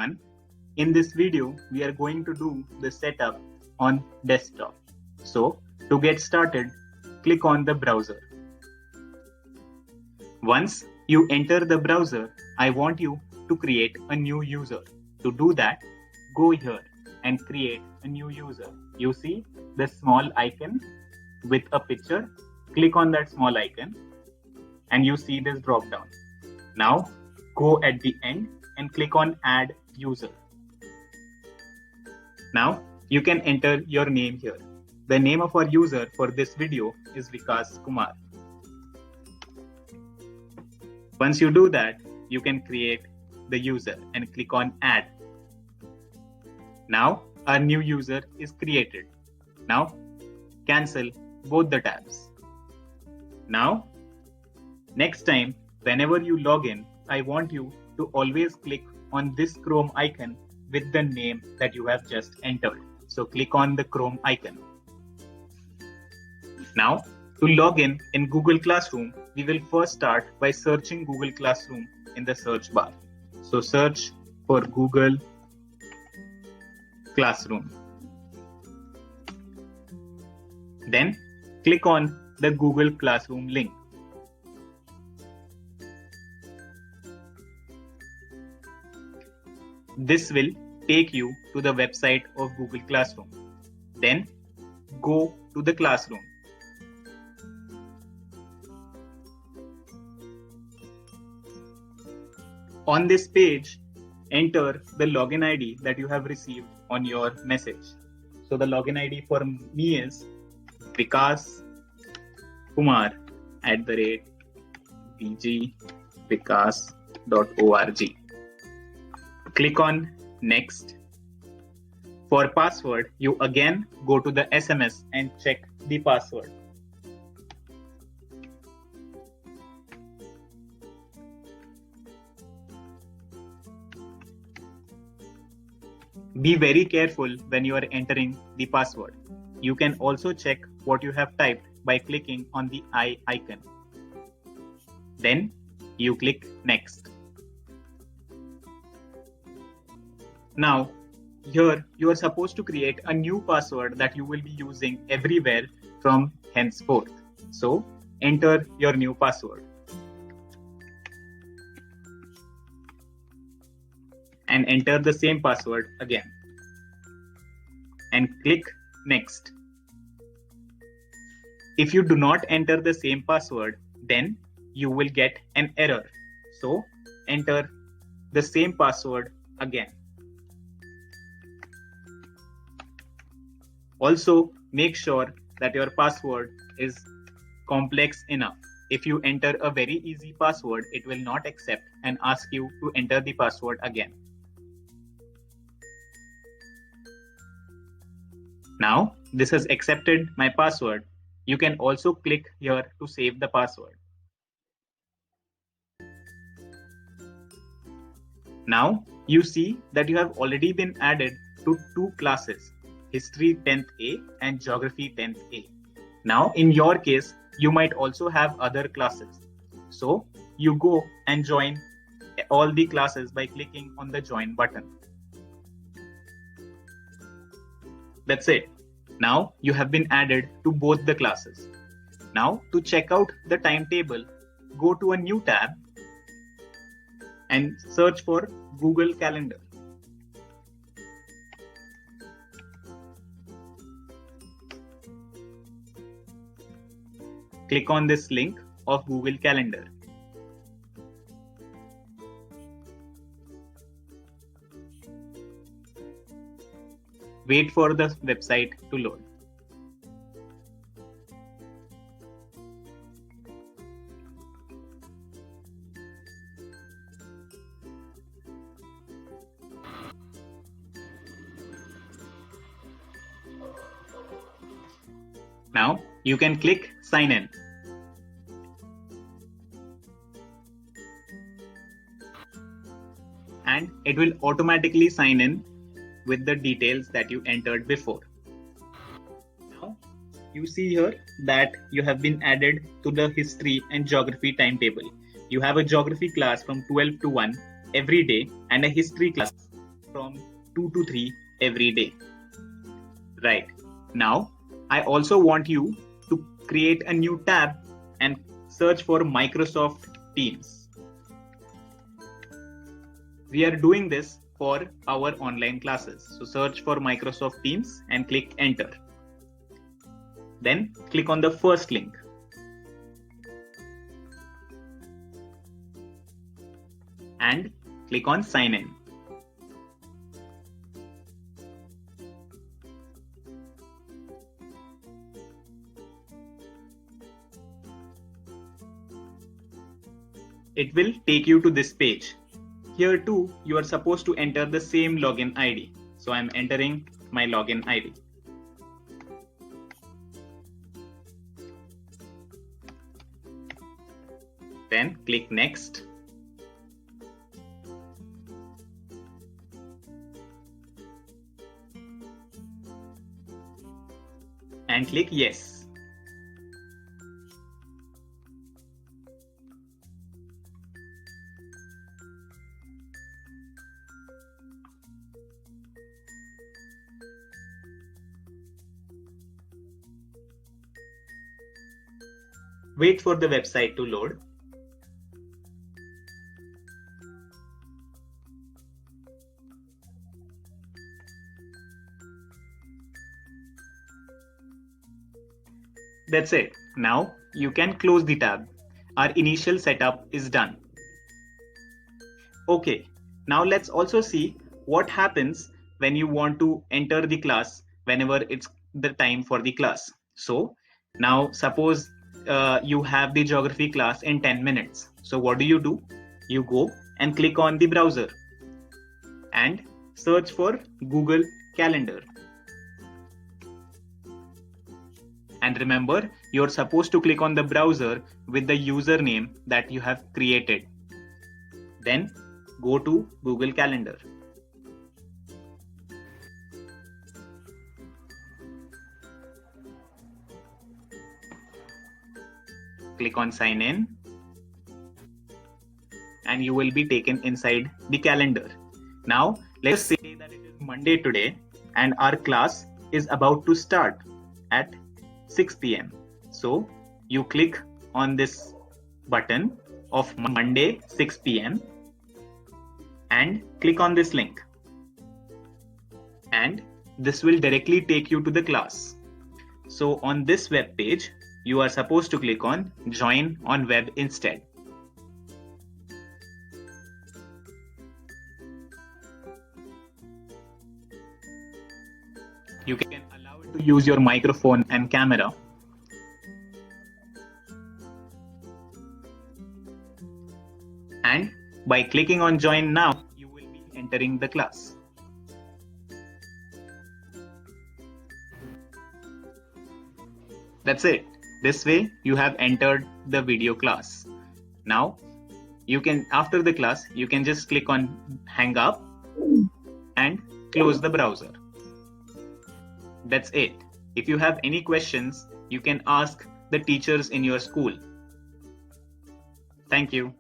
everyone. In this video, we are going to do the setup on desktop. So, to get started, click on the browser. Once you enter the browser, I want you to create a new user. To do that, go here and create a new user. You see the small icon with a picture. Click on that small icon and you see this drop down. Now go at the end and click on add user. Now you can enter your name here. The name of our user for this video is Vikas Kumar. Once you do that, you can create the user and click on add. Now our new user is created. Now cancel both the tabs. Now next time whenever you log in, I want you to always click on this Chrome icon with the name that you have just entered. So click on the Chrome icon. Now to log in Google Classroom, we will first start by searching Google Classroom in the search bar. So search for Google Classroom. Then click on the Google Classroom link. This will take you to the website of Google Classroom. Then go to the classroom. On this page, enter the login ID that you have received on your message. So the login ID for me is Vikas Kumar @bgvikas.org. Click on next. For password, you again go to the SMS and check the password. Be very careful when you are entering the password. You can also check what you have typed by clicking on the eye icon. Then you click next. Now, here you are supposed to create a new password that you will be using everywhere from henceforth. So, enter your new password. And enter the same password again. And click next. If you do not enter the same password, then you will get an error. So, enter the same password again. Also, make sure that your password is complex enough. If you enter a very easy password, it will not accept and ask you to enter the password again. Now, this has accepted my password. You can also click here to save the password. Now, you see that you have already been added to two classes, History 10th A and Geography 10th A. Now, in your case, you might also have other classes. So, you go and join all the classes by clicking on the join button. That's it. Now, you have been added to both the classes. Now, to check out the timetable, go to a new tab and search for Google Calendar. Click on this link of Google Calendar. Wait for the website to load. Now you can click sign in. And it will automatically sign in with the details that you entered before. Now you see here that you have been added to the history and geography timetable. You have a geography class from 12 to 1 every day and a history class from 2 to 3 every day. Right. Now, I also want you to create a new tab and search for Microsoft Teams. We are doing this for our online classes. So search for Microsoft Teams and click enter. Then click on the first link. And click on sign in. It will take you to this page. Here too, you are supposed to enter the same login ID. So I'm entering my login ID. Then click next. And click yes. Wait for the website to load. That's it. Now you can close the tab. Our initial setup is done. Okay, now let's also see what happens when you want to enter the class whenever it's the time for the class. So now suppose you have the geography class in 10 minutes. So what do? You go and click on the browser and search for Google Calendar. And remember, you're supposed to click on the browser with the username that you have created. Then go to Google Calendar. Click on sign in and you will be taken inside the calendar. Now let's say that it is Monday today and our class is about to start at 6 p.m. So you click on this button of Monday 6 p.m. and click on this link. And this will directly take you to the class. So on this web page, you are supposed to click on join on web instead. You can allow it to use your microphone and camera. And by clicking on join now, you will be entering the class. That's it. This way you have entered the video class. Now you can, after the class, you can just click on hang up and close the browser. That's it. If you have any questions, you can ask the teachers in your school. Thank you.